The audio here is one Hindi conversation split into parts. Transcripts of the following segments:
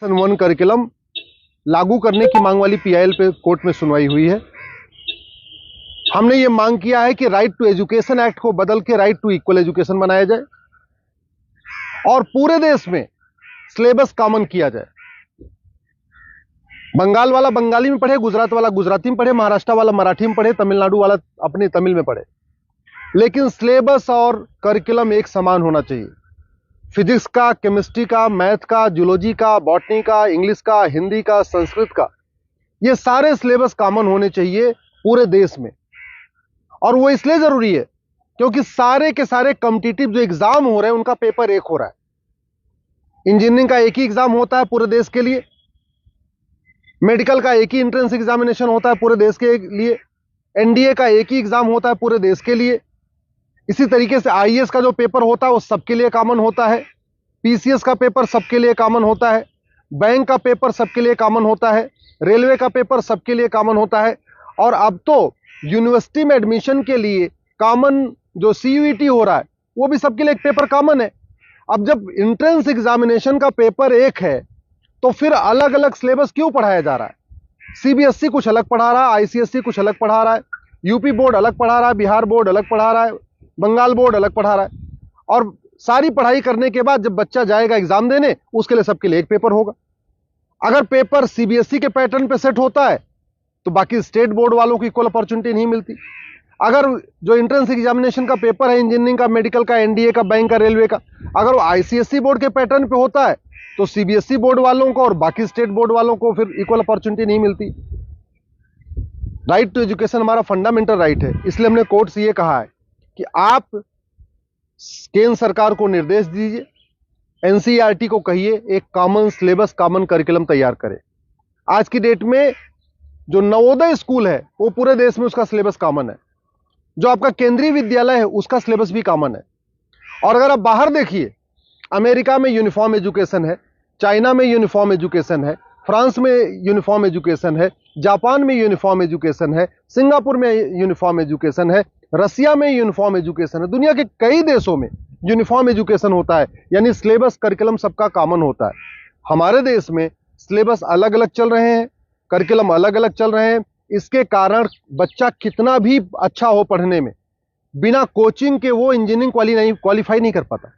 सन 1 करिकुलम लागू करने की मांग वाली पीआईएल पे कोर्ट में सुनवाई हुई है। हमने ये मांग किया है कि राइट टू एजुकेशन एक्ट को बदल के राइट टू इक्वल एजुकेशन बनाया जाए और पूरे देश में सिलेबस कॉमन किया जाए। बंगाल वाला बंगाली में पढ़े, गुजरात वाला गुजराती में पढ़े, महाराष्ट्र वाला मराठी में पढ़े, तमिलनाडु वाला अपनी तमिल में पढ़े, लेकिन सिलेबस और करिकुलम एक समान होना चाहिए। फिजिक्स का, केमिस्ट्री का, मैथ का, जूलॉजी का, बॉटनी का, इंग्लिश का, हिंदी का, संस्कृत का, ये सारे सिलेबस कॉमन होने चाहिए पूरे देश में। और वो इसलिए जरूरी है क्योंकि सारे के सारे कॉम्पिटिटिव जो एग्जाम हो रहे हैं उनका पेपर एक हो रहा है। इंजीनियरिंग का एक ही एग्जाम होता है पूरे देश के लिए, मेडिकल का एक ही एंट्रेंस एग्जामिनेशन होता है पूरे देश के लिए, एनडीए का एक ही एग्जाम होता है पूरे देश के लिए। इसी तरीके से आईएएस का जो पेपर होता है वो सबके लिए कॉमन होता है, पीसीएस का पेपर सबके लिए कॉमन होता है, बैंक का पेपर सबके लिए कॉमन होता है, रेलवे का पेपर सबके लिए कॉमन होता है। और अब तो यूनिवर्सिटी में एडमिशन के लिए कॉमन जो सीयूईटी हो रहा है वो भी सबके लिए एक पेपर कॉमन है। अब जब एंट्रेंस एग्जामिनेशन का पेपर एक है तो फिर अलग अलग सिलेबस क्यों पढ़ाया जा रहा है? सीबीएसई कुछ अलग पढ़ा रहा है, आईसीएसई कुछ अलग पढ़ा रहा है, यूपी बोर्ड अलग पढ़ा रहा है, बिहार बोर्ड अलग पढ़ा रहा है, बंगाल बोर्ड अलग पढ़ा रहा है। और सारी पढ़ाई करने के बाद जब बच्चा जाएगा एग्जाम देने, उसके लिए सबके लिए एक पेपर होगा। अगर पेपर सीबीएसई के पैटर्न पे सेट होता है तो बाकी स्टेट बोर्ड वालों को इक्वल अपॉर्चुनिटी नहीं मिलती। अगर जो एंट्रेंस एग्जामिनेशन का पेपर है इंजीनियरिंग का, मेडिकल का, एनडीए का, बैंक का, रेलवे का, अगर वो आईसीएसई बोर्ड के पैटर्न पे होता है तो सीबीएसई बोर्ड वालों को और बाकी स्टेट बोर्ड वालों को फिर इक्वल अपॉर्चुनिटी नहीं मिलती। राइट टू एजुकेशन हमारा फंडामेंटल राइट है, इसलिए हमने कोर्ट से ये कहा है कि आप केंद्र सरकार को निर्देश दीजिए, एनसीईआरटी को कहिए एक कॉमन सिलेबस, कॉमन करिकुलम तैयार करे। आज की डेट में जो नवोदय स्कूल है वो पूरे देश में उसका सिलेबस कॉमन है, जो आपका केंद्रीय विद्यालय है उसका सिलेबस भी कॉमन है। और अगर आप बाहर देखिए, अमेरिका में यूनिफॉर्म एजुकेशन है, चाइना में यूनिफॉर्म एजुकेशन है, फ्रांस में यूनिफॉर्म एजुकेशन है, जापान में यूनिफॉर्म एजुकेशन है, सिंगापुर में यूनिफॉर्म एजुकेशन है, रसिया में यूनिफॉर्म एजुकेशन है, दुनिया के कई देशों में यूनिफॉर्म एजुकेशन होता है, यानी सिलेबस करिकुलम सबका कॉमन होता है। हमारे देश में सिलेबस अलग अलग चल रहे हैं, करिकुलम अलग अलग चल रहे हैं। इसके कारण बच्चा कितना भी अच्छा हो पढ़ने में, बिना कोचिंग के वो इंजीनियरिंग क्वालिफाई नहीं कर पाता,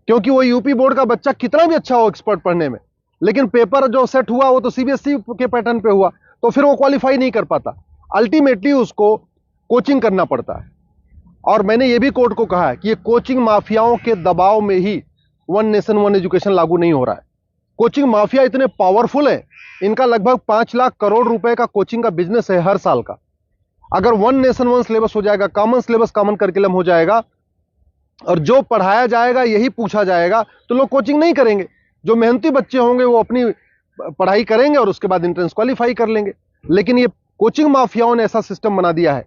क्योंकि वो यूपी बोर्ड का बच्चा कितना भी अच्छा हो एक्सपर्ट पढ़ने में, लेकिन पेपर जो सेट हुआ वो तो सीबीएसई के पैटर्न पे हुआ, तो फिर वो क्वालिफाई नहीं कर पाता। अल्टीमेटली उसको कोचिंग करना पड़ता है। और मैंने ये भी कोर्ट को कहा है कि ये कोचिंग माफियाओं के दबाव में ही वन नेशन वन एजुकेशन लागू नहीं हो रहा है। कोचिंग माफिया इतने पावरफुल है, इनका लगभग 5 लाख करोड़ रुपए का कोचिंग का बिजनेस है हर साल का। अगर वन नेशन वन सिलेबस हो जाएगा, कॉमन सिलेबस, कॉमन करिकुलम हो जाएगा और जो पढ़ाया जाएगा यही पूछा जाएगा, तो लोग कोचिंग नहीं करेंगे। जो मेहनती बच्चे होंगे वो अपनी पढ़ाई करेंगे और उसके बाद एंट्रेंस क्वालिफाई कर लेंगे। लेकिन ये कोचिंग माफियाओं ने ऐसा सिस्टम बना दिया है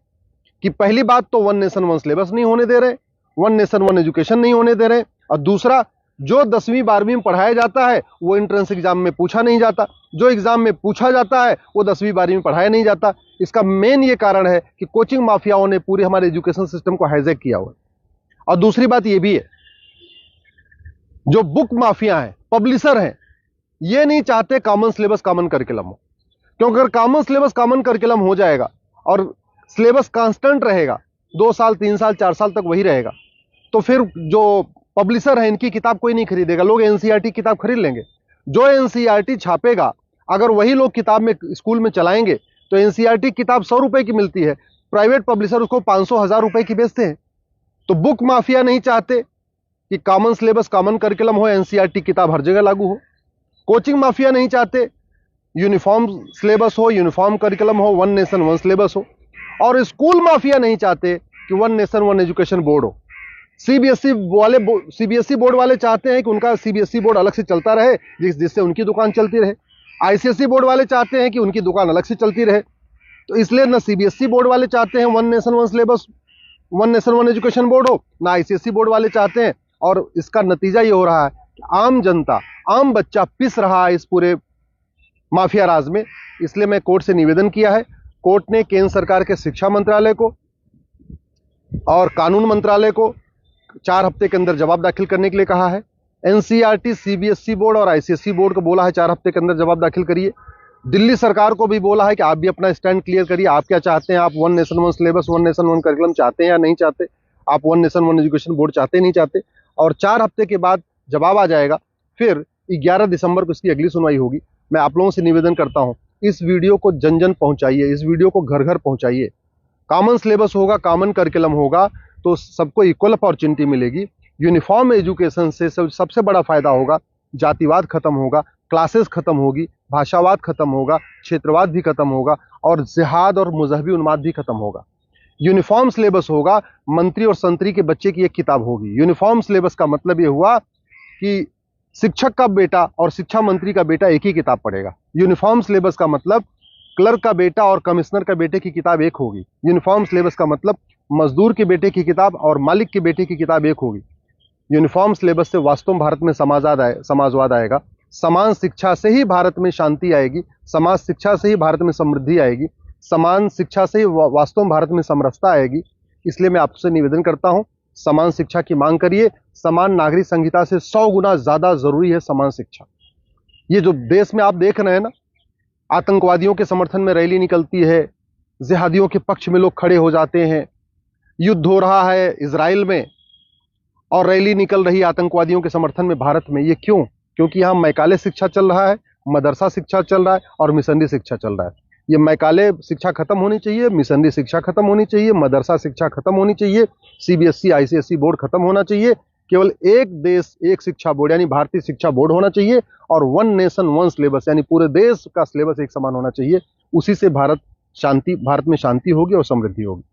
कि पहली बात तो वन नेशन वन सिलेबस नहीं होने दे रहे, वन नेशन वन एजुकेशन नहीं होने दे रहे, और दूसरा जो 10वीं 12वीं में पढ़ाया जाता है वो एंट्रेंस एग्जाम में पूछा नहीं जाता, जो एग्जाम में पूछा जाता है वो 10वीं 12वीं में पढ़ाया नहीं जाता। इसका मेन ये कारण है कि कोचिंग माफियाओं ने पूरे हमारे एजुकेशन सिस्टम को हाईजैक किया हुआ है। और दूसरी बात ये भी है, जो बुक माफिया हैं, पब्लिशर हैं, ये नहीं चाहते कॉमन सिलेबस कॉमन करिकुलम हो, क्योंकि अगर कॉमन सिलेबस कॉमन करिकुलम हो जाएगा और सिलेबस कांस्टेंट रहेगा, 2 साल 3 साल 4 साल तक वही रहेगा, तो फिर जो पब्लिशर है इनकी किताब कोई नहीं खरीदेगा, लोग एनसीईआरटी किताब खरीद लेंगे। जो एनसीईआरटी छापेगा अगर वही लोग किताब में स्कूल में चलाएंगे तो एनसीईआरटी किताब 100 रुपए की मिलती है, प्राइवेट पब्लिशर उसको 500-1000 रुपए की बेचते हैं। तो बुक माफिया नहीं चाहते कि कॉमन सिलेबस कॉमन करिकुलम हो, एनसीईआरटी किताब हर जगह लागू हो। कोचिंग माफिया नहीं चाहते यूनिफॉर्म सिलेबस हो, यूनिफॉर्म करिकुलम हो, वन नेशन वन सिलेबस हो। और स्कूल माफिया नहीं चाहते कि one nation one education board हो। सीबीएसई बोर्ड वाले चाहते हैं कि उनका सीबीएसई बोर्ड अलग से चलता रहे, जिससे उनकी दुकान चलती रहे। आईसीएसई बोर्ड वाले चाहते हैं कि उनकी दुकान अलग से चलती रहे। तो इसलिए ना सीबीएसई बोर्ड वाले चाहते हैं one nation one syllabus, one nation one education board हो, ना आईसीएसई बोर्ड वाले चाहते हैं। और इसका नतीजा ये हो रहा है कि आम जनता, आम बच्चा पिस रहा है इस पूरे माफिया राज में। इसलिए मैं कोर्ट से निवेदन किया है। कोर्ट ने केंद्र सरकार के शिक्षा मंत्रालय को और कानून मंत्रालय को 4 हफ्ते के अंदर जवाब दाखिल करने के लिए कहा है। एनसीईआरटी, सीबीएसई बोर्ड और आईसीएसई बोर्ड को बोला है 4 हफ्ते के अंदर जवाब दाखिल करिए। दिल्ली सरकार को भी बोला है कि आप भी अपना स्टैंड क्लियर करिए, आप क्या चाहते हैं, आप one nation one syllabus, one nation one curriculum चाहते हैं या नहीं चाहते, आप one nation one education board चाहते नहीं चाहते। और 4 हफ्ते के बाद जवाब आ जाएगा, फिर 11 दिसंबर को इसकी अगली सुनवाई होगी। मैं आप लोगों से निवेदन करता हूं, इस वीडियो को जन जन पहुंचाइए, इस वीडियो को घर घर पहुंचाइए। कॉमन सिलेबस होगा, कॉमन करिकुलम होगा तो सबको इक्वल अपॉर्चुनिटी मिलेगी। यूनिफॉर्म एजुकेशन से सबसे बड़ा फायदा होगा, जातिवाद खत्म होगा, क्लासेस खत्म होगी, भाषावाद खत्म होगा, क्षेत्रवाद भी खत्म होगा और जिहाद और मजहबी उन्माद भी खत्म होगा। यूनिफॉर्म सिलेबस होगा, मंत्री और संतरी के बच्चे की एक किताब होगी। यूनिफॉर्म सिलेबस का मतलब ये हुआ कि शिक्षक का बेटा और शिक्षा मंत्री का बेटा एक ही किताब पढ़ेगा। यूनिफॉर्म सिलेबस का मतलब क्लर्क का बेटा और कमिश्नर का बेटे की किताब एक होगी। यूनिफॉर्म सिलेबस का मतलब मजदूर के बेटे की किताब और मालिक के बेटे की किताब एक होगी। यूनिफॉर्म सिलेबस से वास्तव में भारत में समाजवाद आएगा। समान शिक्षा से ही भारत में शांति आएगी, समाज शिक्षा से ही भारत में समृद्धि आएगी, समान शिक्षा से ही वास्तव में भारत में समरसता आएगी। इसलिए मैं आपसे निवेदन करता हूं, समान शिक्षा की मांग करिए। समान नागरिक संहिता से 100 गुना ज्यादा जरूरी है समान शिक्षा। ये जो देश में आप देख रहे हैं ना, आतंकवादियों के समर्थन में रैली निकलती है, जिहादियों के पक्ष में लोग खड़े हो जाते हैं, युद्ध हो रहा है इजराइल में और रैली निकल रही आतंकवादियों के समर्थन में भारत में। ये क्यों? क्योंकि यहाँ मैकाले शिक्षा चल रहा है, मदरसा शिक्षा चल रहा है और मिशनरी शिक्षा चल रहा है। ये मैकाले शिक्षा खत्म होनी चाहिए, मिशनरी शिक्षा खत्म होनी चाहिए, मदरसा शिक्षा खत्म होनी चाहिए, सीबीएसई आईसीएसई बोर्ड खत्म होना चाहिए। केवल एक देश एक शिक्षा बोर्ड यानी भारतीय शिक्षा बोर्ड होना चाहिए और वन नेशन वन सिलेबस यानी पूरे देश का सिलेबस एक समान होना चाहिए। उसी से भारत में शांति होगी और समृद्धि होगी।